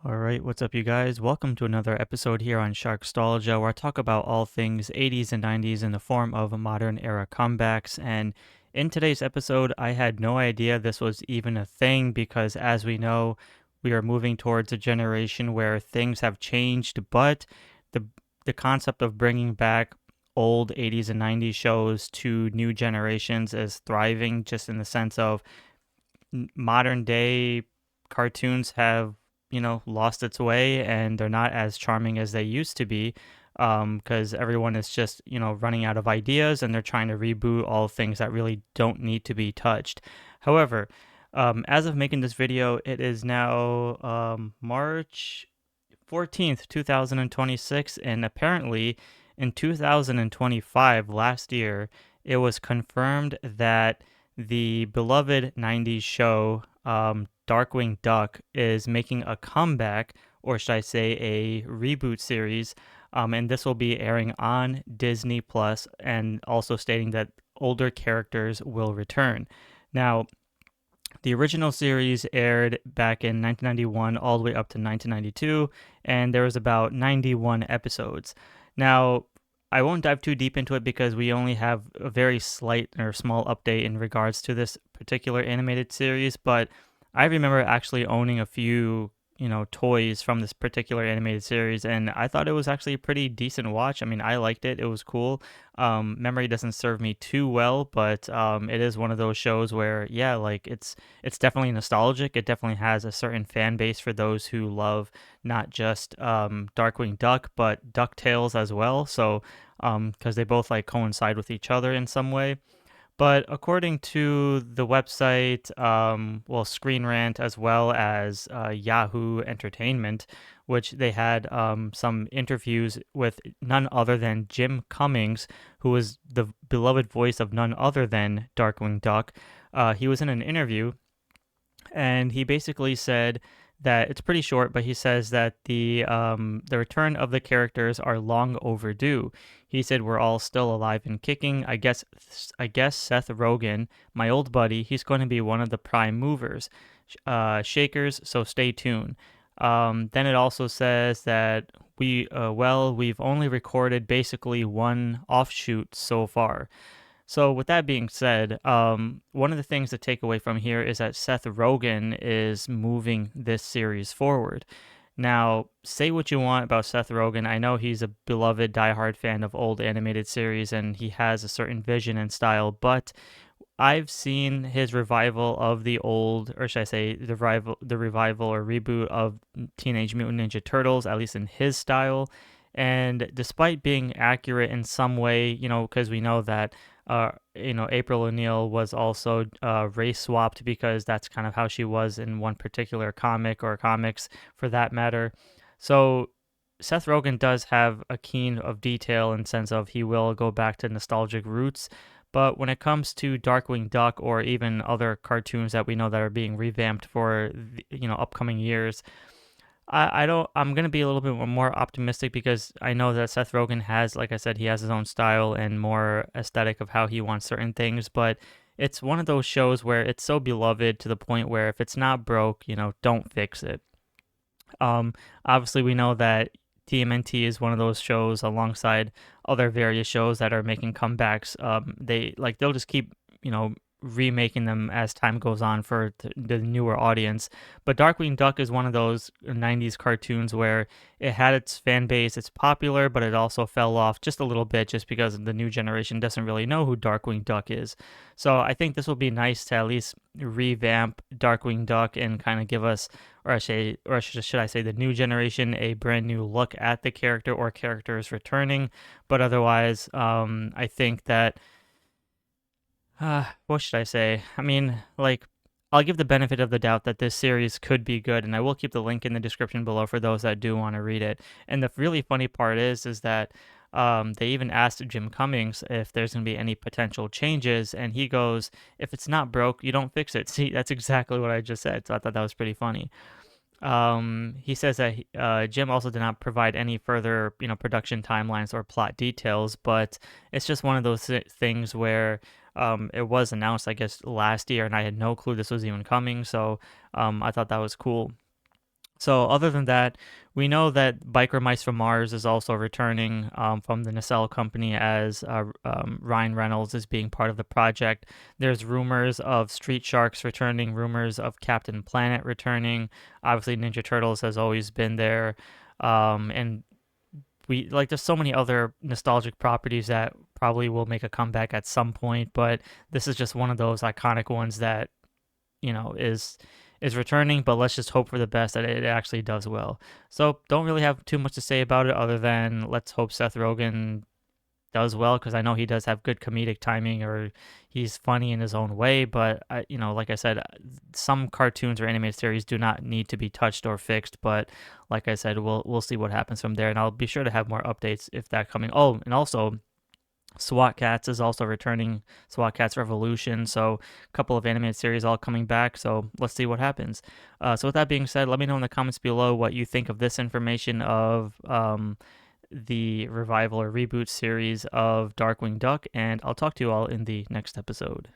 All right, what's up, you guys? Welcome to another episode here on Sharkstalgia, where I talk about all things 80s and 90s in the form of modern era comebacks. And in today's episode, I had no idea this was even a thing because, as we know, we are moving towards a generation where things have changed, but the the concept of bringing back old 80s and 90s shows to new generations is thriving, just in the sense of modern day cartoons have lost its way, and they're not as charming as they used to be, because everyone is just running out of ideas, and they're trying to reboot all things that really don't need to be touched. However, as of making this video, it is now March 14th, 2026, and apparently in 2025, last year, it was confirmed that the beloved 90s show Darkwing Duck is making a comeback, or should I say a reboot series, and this will be airing on Disney Plus, and also stating that older characters will return. Now, the original series aired back in 1991 all the way up to 1992, and there was about 91 episodes. Now, I won't dive too deep into it because we only have a very slight or small update in regards to this particular animated series, but I remember actually owning a few toys from this particular animated series, and I thought it was actually a pretty decent watch. I mean, I liked it. It was cool. Memory doesn't serve me too well, but it is one of those shows where, yeah, like it's definitely nostalgic. It definitely has a certain fan base for those who love not just Darkwing Duck, but DuckTales as well. So because they both like coincide with each other in some way. But according to the website, Screen Rant, as well as Yahoo Entertainment, which they had some interviews with none other than Jim Cummings, who was the beloved voice of none other than Darkwing Duck. He was in an interview, and he basically said that it's pretty short, but he says that the return of the characters are long overdue. He said we're all still alive and kicking. I guess Seth Rogan, my old buddy, he's going to be one of the prime movers, shakers. So stay tuned. Then it also says that we've only recorded basically one offshoot so far. So, with that being said, one of the things to take away from here is that Seth Rogen is moving this series forward. Now, say what you want about Seth Rogen. I know he's a beloved, diehard fan of old animated series, and he has a certain vision and style, but I've seen his revival of the old, or should I say, the revival or reboot of Teenage Mutant Ninja Turtles, at least in his style. And despite being accurate in some way, because we know that, April O'Neil was also race swapped because that's kind of how she was in one particular comic or comics for that matter. So Seth Rogen does have a keen of detail in sense of he will go back to nostalgic roots. But when it comes to Darkwing Duck or even other cartoons that we know that are being revamped for upcoming years, I don't. I'm gonna be a little bit more optimistic because I know that Seth Rogen has, like I said, he has his own style and more aesthetic of how he wants certain things. But it's one of those shows where it's so beloved to the point where if it's not broke, don't fix it. Obviously, we know that TMNT is one of those shows alongside other various shows that are making comebacks. They'll just keep remaking them as time goes on for the newer audience. But Darkwing Duck is one of those 90s cartoons where it had its fan base, it's popular, but it also fell off just a little bit just because the new generation doesn't really know who Darkwing Duck is. So I think this will be nice to at least revamp Darkwing Duck and kind of give us, should I say, the new generation a brand new look at the character or characters returning. But otherwise, I think that what should I say? I mean, like, I'll give the benefit of the doubt that this series could be good, and I will keep the link in the description below for those that do want to read it. And the really funny part is that they even asked Jim Cummings if there's going to be any potential changes, and he goes, "If it's not broke, you don't fix it." See, that's exactly what I just said. So I thought that was pretty funny. He says that Jim also did not provide any further, production timelines or plot details, but it's just one of those things where it was announced, I guess, last year, and I had no clue this was even coming. So I thought that was cool. So other than that, we know that Biker Mice from Mars is also returning from the Nacelle company as Ryan Reynolds is being part of the project. There's rumors of Street Sharks returning, rumors of Captain Planet returning. Obviously, Ninja Turtles has always been there, and we like there's so many other nostalgic properties that probably will make a comeback at some point. But this is just one of those iconic ones that is returning, but let's just hope for the best that it actually does well. So don't really have too much to say about it other than let's hope Seth Rogen does well because I know he does have good comedic timing or he's funny in his own way. But like I said, some cartoons or animated series do not need to be touched or fixed. But like I said, we'll see what happens from there, and I'll be sure to have more updates if that coming. Oh, and also SWAT Cats is also returning, SWAT Cats Revolution. So a couple of animated series all coming back. So let's see what happens. So with that being said, let me know in the comments below what you think of this information of the revival or reboot series of Darkwing Duck, and I'll talk to you all in the next episode.